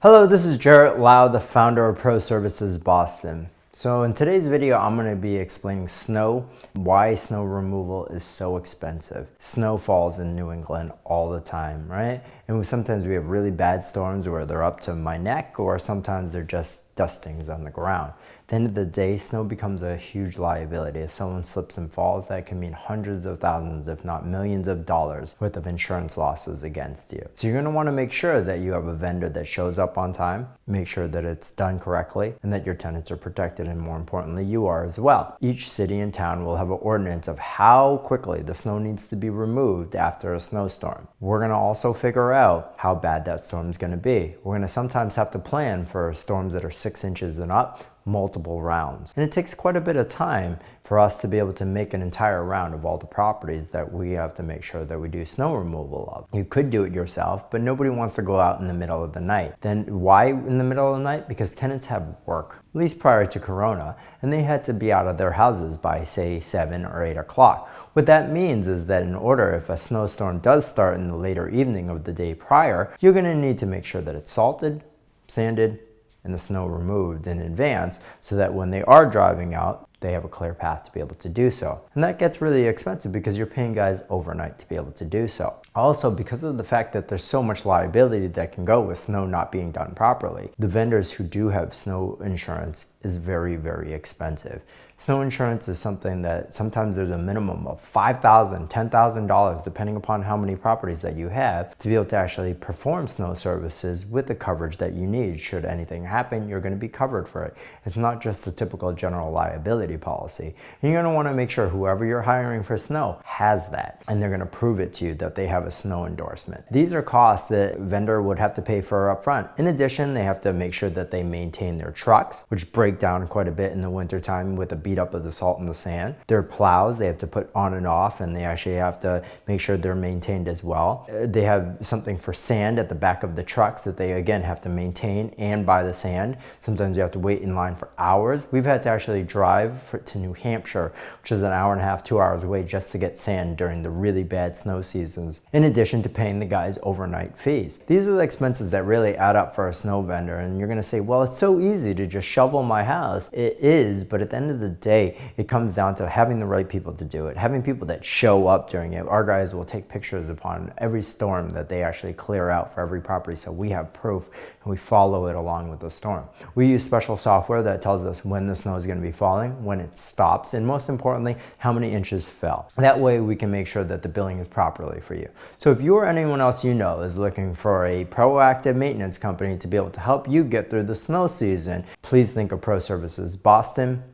Hello, this is Jarrett Lau, the founder of Pro Services Boston. So in today's video, I'm going to be explaining snow, why snow removal is so expensive. Snow falls in New England all the time, right? And sometimes we have really bad storms where they're up to my neck, or sometimes they're just dustings on the ground. At the end of the day, snow becomes a huge liability. If someone slips and falls, that can mean hundreds of thousands, if not millions of dollars worth of insurance losses against you. So you're going to want to make sure that you have a vendor that shows up on time, make sure that it's done correctly, and that your tenants are protected, and more importantly, you are as well. Each city and town will have an ordinance of how quickly the snow needs to be removed after a snowstorm. We're going to also figure out how bad that storm is going to be. We're going to sometimes have to plan for storms that are 6 inches and up, multiple rounds. And it takes quite a bit of time for us to be able to make an entire round of all the properties that we have to make sure that we do snow removal of. You could do it yourself, but nobody wants to go out in the middle of the night. Then why in the middle of the night? Because tenants have work, at least prior to Corona, and they had to be out of their houses by say 7 or 8 o'clock. What that means is that in order, if a snowstorm does start in the later evening of the day prior, you're going to need to make sure that it's salted, sanded, and the snow removed in advance, so that when they are driving out, they have a clear path to be able to do so. And that gets really expensive because you're paying guys overnight to be able to do so. Also, because of the fact that there's so much liability that can go with snow not being done properly, the vendors who do have snow insurance is very, very expensive. Snow insurance is something that sometimes there's a minimum of $5,000, $10,000, depending upon how many properties that you have, to be able to actually perform snow services with the coverage that you need. Should anything happen, you're going to be covered for it. It's not just a typical general liability policy. And you're going to want to make sure whoever you're hiring for snow has that, and they're going to prove it to you that they have a snow endorsement. These are costs that vendor would have to pay for up front. In addition, they have to make sure that they maintain their trucks, which break down quite a bit in the wintertime with the beat up of the salt and the sand. Their plows, they have to put on and off, and they actually have to make sure they're maintained as well. They have something for sand at the back of the trucks that they again have to maintain and buy the sand. Sometimes you have to wait in line for hours. We've had to actually drive to New Hampshire, which is an hour and a half, 2 hours away, just to get sand during the really bad snow seasons, in addition to paying the guys overnight fees. These are the expenses that really add up for a snow vendor. And you're going to say, well, it's so easy to just shovel my house. It is, but at the end of the day, it comes down to having the right people to do it, having people that show up during it. Our guys will take pictures upon every storm that they actually clear out for every property, so we have proof and we follow it along with the storm. We use special software that tells us when the snow is going to be falling, when it stops, and most importantly, how many inches fell. That way we can make sure that the billing is properly for you. So if you or anyone else you know is looking for a proactive maintenance company to be able to help you get through the snow season, please think of Pro Services Boston.